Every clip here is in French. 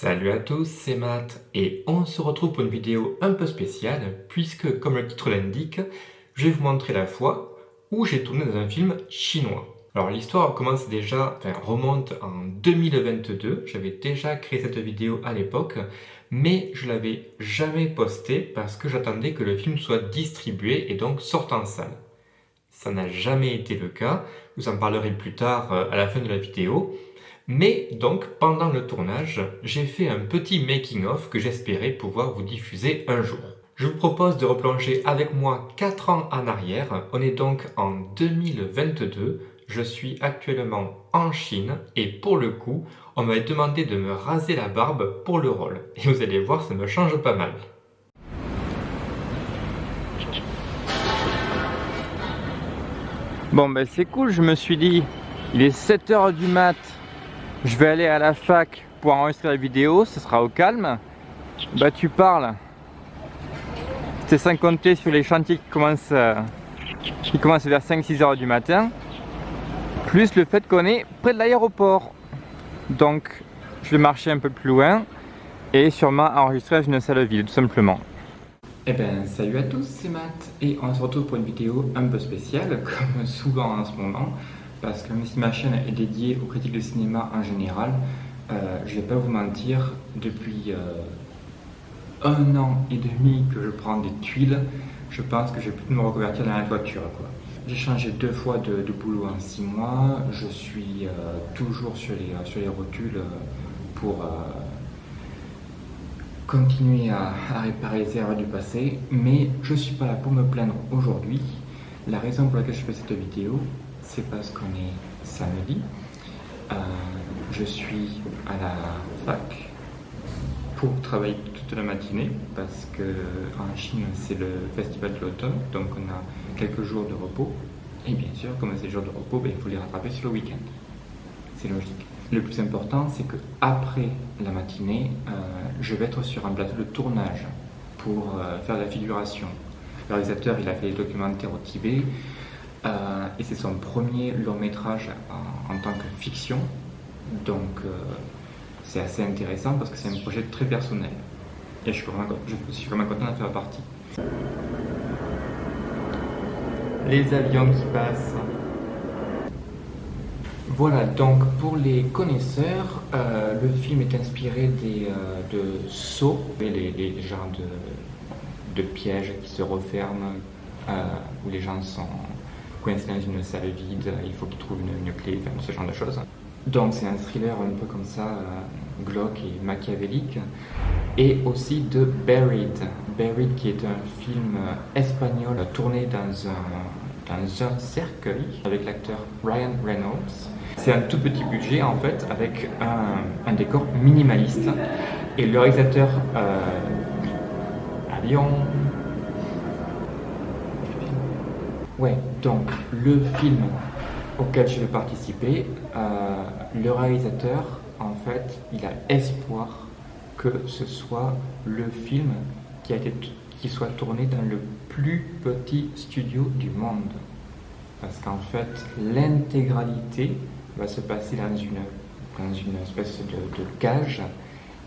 Salut à tous, c'est Matt et on se retrouve pour une vidéo un peu spéciale puisque, comme le titre l'indique, je vais vous montrer la fois où j'ai tourné dans un film chinois. Alors l'histoire commence déjà, remonte en 2022, j'avais déjà créé cette vidéo à l'époque, mais je l'avais jamais postée parce que j'attendais que le film soit distribué et donc sorte en salle. Ça n'a jamais été le cas, vous en parlerez plus tard à la fin de la vidéo. Mais donc, pendant le tournage, j'ai fait un petit making-of que j'espérais pouvoir vous diffuser un jour. Je vous propose de replonger avec moi 4 ans en arrière. On est donc en 2022. Je suis actuellement en Chine et pour le coup, on m'avait demandé de me raser la barbe pour le rôle. Et vous allez voir, ça me change pas mal. Bon ben c'est cool, je me suis dit, il est 7h du mat, je vais aller à la fac pour enregistrer la vidéo, ce sera au calme. Bah tu parles, c'est sans compter sur les chantiers qui commencent vers 5-6 heures du matin, plus le fait qu'on est près de l'aéroport. Donc je vais marcher un peu plus loin et sûrement enregistrer dans une salle vide tout simplement. Eh ben salut à tous, c'est Matt et on se retrouve pour une vidéo un peu spéciale comme souvent en ce moment parce que même si ma chaîne est dédiée aux critiques de cinéma en général, je vais pas vous mentir, depuis 1 an et demi que je prends des tuiles, je pense que je vais plus me reconvertir dans la toiture quoi. J'ai changé 2 fois de boulot en 6 mois, je suis toujours sur les rotules pour continuer à réparer les erreurs du passé, mais je suis pas là pour me plaindre aujourd'hui. La raison pour laquelle je fais cette vidéo, c'est parce qu'on est samedi. Je suis à la fac pour travailler toute la matinée parce que en Chine c'est le festival de l'automne, donc on a quelques jours de repos. Et bien sûr, comme c'est des jours de repos, il faut les rattraper sur le week-end. C'est logique. Le plus important, c'est que après la matinée, je vais être sur un plateau de tournage pour faire de la figuration. Le réalisateur, il a fait des documentaires au Tibet et c'est son premier long métrage en tant que fiction. Donc c'est assez intéressant parce que c'est un projet très personnel. Et je suis vraiment content d'en faire partie. Les avions qui passent. Voilà, donc pour les connaisseurs, le film est inspiré de Saw, les genres de pièges qui se referment, où les gens sont coincés dans une salle vide, il faut qu'ils trouvent une clé, enfin, ce genre de choses. Donc c'est un thriller un peu comme ça, glauque et machiavélique, et aussi de Buried. Buried qui est un film espagnol tourné dans un cercueil avec l'acteur Ryan Reynolds. C'est un tout petit budget en fait avec un décor minimaliste et le réalisateur donc le film auquel je vais participer, le réalisateur en fait il a espoir que ce soit le film qui soit tourné dans le plus petit studio du monde. Parce qu'en fait, l'intégralité va se passer dans une espèce de cage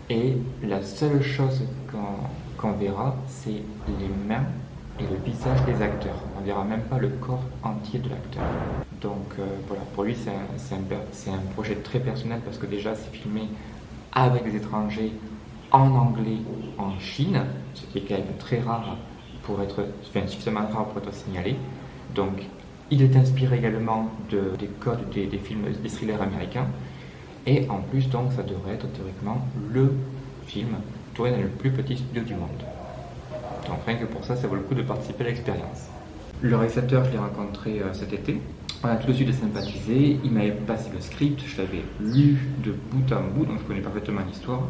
et la seule chose qu'on verra, c'est les mains et le visage des acteurs. On ne verra même pas le corps entier de l'acteur. Donc voilà, pour lui, c'est un projet très personnel parce que déjà, c'est filmé avec des étrangers en anglais en Chine, ce qui est quand même très rare suffisamment rare pour être signalé. Donc il est inspiré également des codes des films, des thrillers américains. Et en plus, donc, ça devrait être théoriquement le film tourné dans le plus petit studio du monde. Donc rien que pour ça, ça vaut le coup de participer à l'expérience. Le réalisateur, je l'ai rencontré cet été. On a tout de suite sympathisé. Il m'avait passé le script, je l'avais lu de bout en bout, donc je connais parfaitement l'histoire.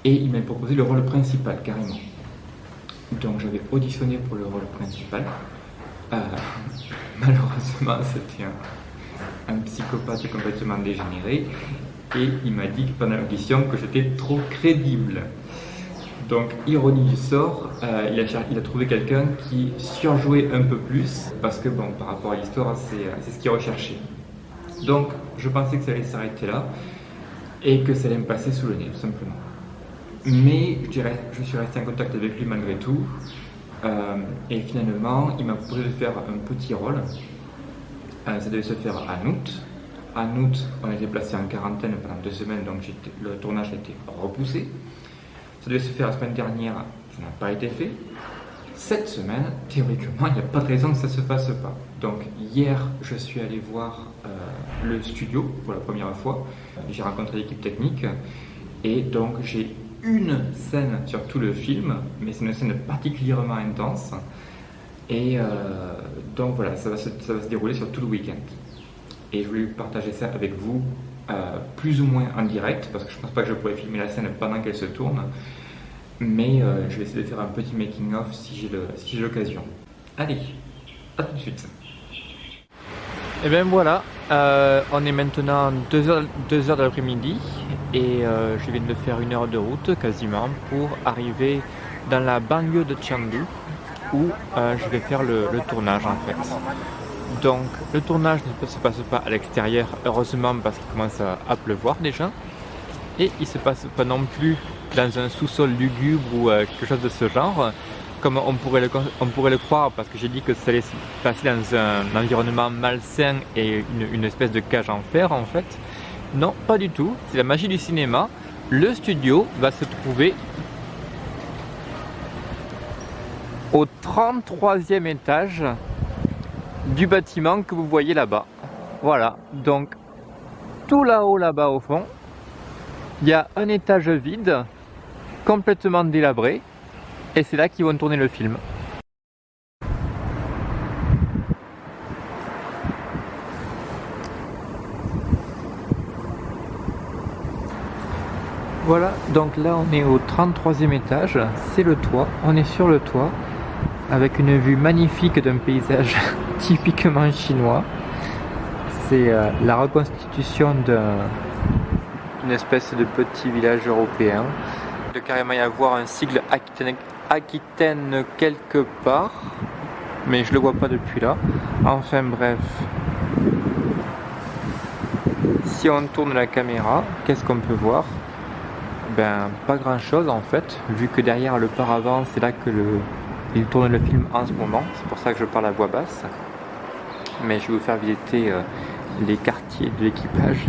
Et il m'a proposé le rôle principal, carrément. Donc j'avais auditionné pour le rôle principal. Malheureusement, c'était un psychopathe complètement dégénéré. Et il m'a dit pendant l'audition que j'étais trop crédible. Donc, ironie du sort, il a trouvé quelqu'un qui surjouait un peu plus. Parce que, bon, par rapport à l'histoire, c'est ce qu'il recherchait. Donc, je pensais que ça allait s'arrêter là. et que ça allait me passer sous le nez, tout simplement. Mais je suis resté en contact avec lui malgré tout, et finalement, il m'a proposé de faire un petit rôle. Ça devait se faire en août. En août, on était placé en quarantaine pendant 2 semaines, donc le tournage a été repoussé. Ça devait se faire la semaine dernière, ça n'a pas été fait. Cette semaine, théoriquement, il n'y a pas de raison que ça ne se fasse pas. Donc hier, je suis allé voir le studio pour la première fois. J'ai rencontré l'équipe technique et donc j'ai une scène sur tout le film, mais c'est une scène particulièrement intense. Et donc voilà, ça va se dérouler sur tout le week-end. Et je voulais partager ça avec vous, plus ou moins en direct, parce que je ne pense pas que je pourrais filmer la scène pendant qu'elle se tourne. Mais je vais essayer de faire un petit making-of si j'ai l'occasion. Allez, à tout de suite. Et bien voilà, on est maintenant 2h de l'après-midi et je viens de faire 1 heure de route quasiment pour arriver dans la banlieue de Chengdu où je vais faire le tournage en fait. Donc le tournage ne se passe pas à l'extérieur, heureusement parce qu'il commence à pleuvoir déjà. Et il ne se passe pas non plus dans un sous-sol lugubre ou quelque chose de ce genre, comme on pourrait le croire, parce que j'ai dit que ça allait se passer dans un environnement malsain et une espèce de cage en fer en fait. Non, pas du tout, c'est la magie du cinéma. Le studio va se trouver au 33e étage du bâtiment que vous voyez là-bas. Voilà, donc tout là-haut, là-bas au fond, il y a un étage vide, complètement délabré, et c'est là qu'ils vont tourner le film. Voilà, donc là on est au 33e étage, c'est le toit, on est sur le toit, avec une vue magnifique d'un paysage typiquement chinois. C'est la reconstitution d'une espèce de petit village européen. Il doit carrément y avoir un sigle Aquitaine quelque part, mais je le vois pas depuis là. Enfin bref. Si on tourne la caméra, qu'est-ce qu'on peut voir? Ben pas grand chose en fait, vu que derrière le paravent, c'est là que il tourne le film en ce moment. C'est pour ça que je parle à voix basse. Mais je vais vous faire visiter les quartiers de l'équipage.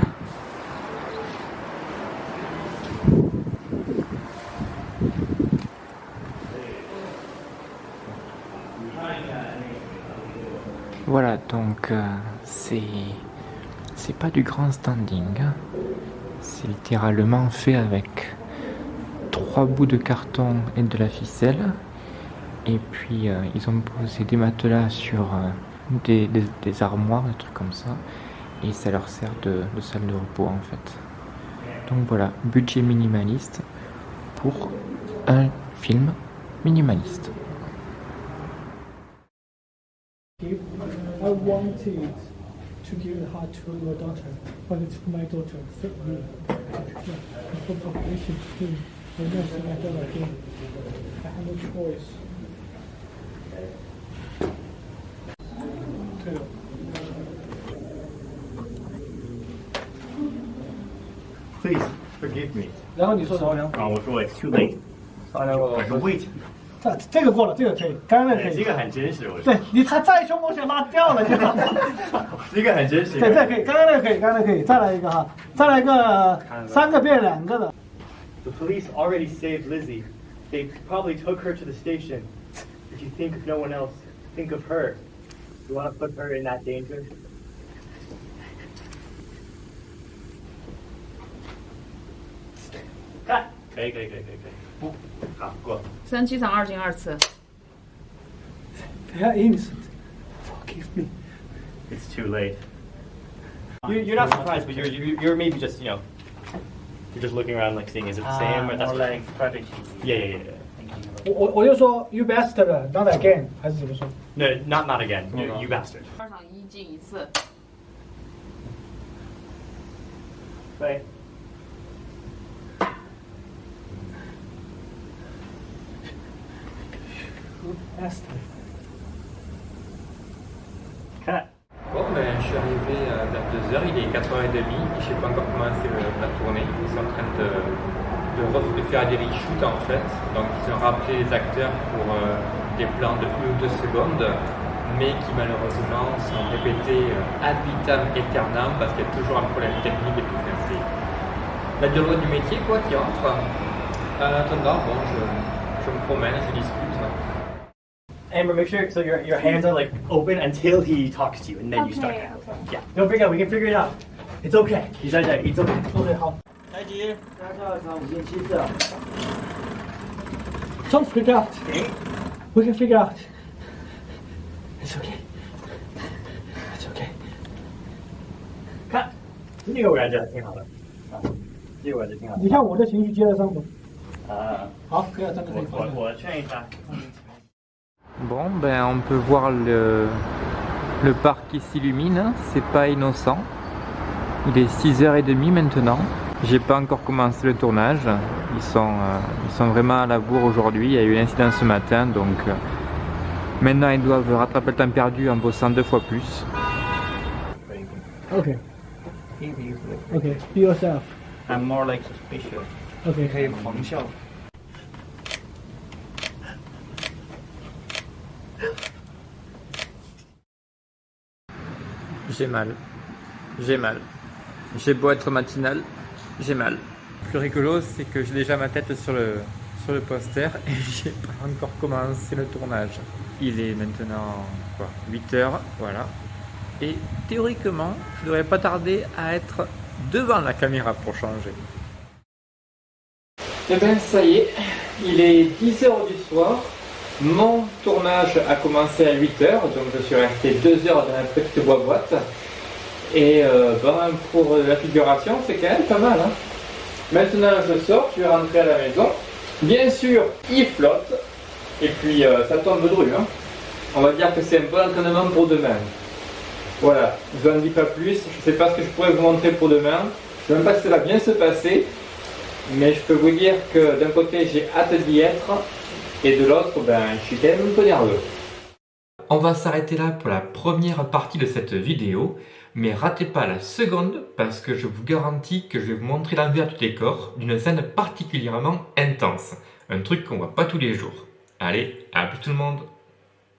Voilà, donc c'est pas du grand standing, hein. C'est littéralement fait avec 3 bouts de carton et de la ficelle. Et puis ils ont posé des matelas sur des armoires, des trucs comme ça. Et ça leur sert de salle de repos en fait. Donc voilà, budget minimaliste pour un film minimaliste. I wanted to give the heart to your daughter, but it's my daughter fit me. For population team, the nursing I don't again. I have no choice. Please forgive me. 然后你说什么？啊，我说 it's too late。我说 wait。这个过了，这个可以，刚刚那个可以。这个很真实，我说。对你，他再凶猛想拉掉了，这个。这个很真实。对，这可以，刚刚那个可以，刚刚那个可以，再来一个哈，再来一个3个变2个的。The police already saved Lizzie. They probably took her to the station. If you think of no one else, think of her. You want to put her in that danger? 看，可以。不，好过。三机场2进2次。They are innocent. Forgive me. It's too late. You're not surprised, but you're maybe just you're just looking around like seeing is it the same or that's like strategy. Yeah. 我就说 you bastard, not again， 还是怎么说 No, not again. You bastard. 2场1进1次。对。Bon, ben, je suis arrivé vers 2h, il est 4h30 et demi. Je n'ai pas encore commencé la tournée. Ils sont en train de faire des reshoots en fait. Donc ils ont rappelé les acteurs pour des plans de 1 ou 2 secondes, mais qui malheureusement sont répétés ad vitam aeternam parce qu'il y a toujours un problème technique et tout. Enfin, c'est la durée du métier quoi qui entre. En attendant, bon, je me promène, je discute. Amber, make sure so your hands are like open until he talks to you, and then you start. Okay. Yeah, don't freak out. We can figure it out. It's okay. It's okay. It's okay. OK 好。开机，3235474。 Don't freak out. We can figure out. It's okay. It's okay. 看，这个我感觉挺好的，啊，这个我感觉挺好的。你看我的情绪接得上吗？好，可以站在这里。我劝一下。Bon, ben on peut voir le parc qui s'illumine, c'est pas innocent. Il est 6h30 maintenant. J'ai pas encore commencé le tournage. Ils sont vraiment à la bourre aujourd'hui. Il y a eu un incident ce matin, donc maintenant ils doivent rattraper le temps perdu en bossant 2 fois plus. OK OK be yourself. I'm more like suspicious. OK 可以狂笑。J'ai mal. J'ai mal. J'ai beau être matinal, j'ai mal. Le plus rigolo, c'est que j'ai déjà ma tête sur le poster et j'ai pas encore commencé le tournage. Il est maintenant quoi, 8h, voilà. Et théoriquement, je devrais pas tarder à être devant la caméra pour changer. Eh bien ça y est, il est 10h du soir. Mon tournage a commencé à 8h, donc je suis resté 2 heures dans la petite boîte. Et ben, pour la figuration, c'est quand même pas mal. Hein. Maintenant je sors, je vais rentrer à la maison. Bien sûr, il flotte. Et puis ça tombe dru. Hein. On va dire que c'est un bon entraînement pour demain. Voilà, je n'en dis pas plus. Je ne sais pas ce que je pourrais vous montrer pour demain. Je ne sais même pas si ça va bien se passer. Mais je peux vous dire que d'un côté j'ai hâte d'y être. Et de l'autre, ben, je suis quand même un peu nerveux. On va s'arrêter là pour la première partie de cette vidéo. Mais ratez pas la seconde parce que je vous garantis que je vais vous montrer l'envers du décor d'une scène particulièrement intense. Un truc qu'on voit pas tous les jours. Allez, à plus tout le monde!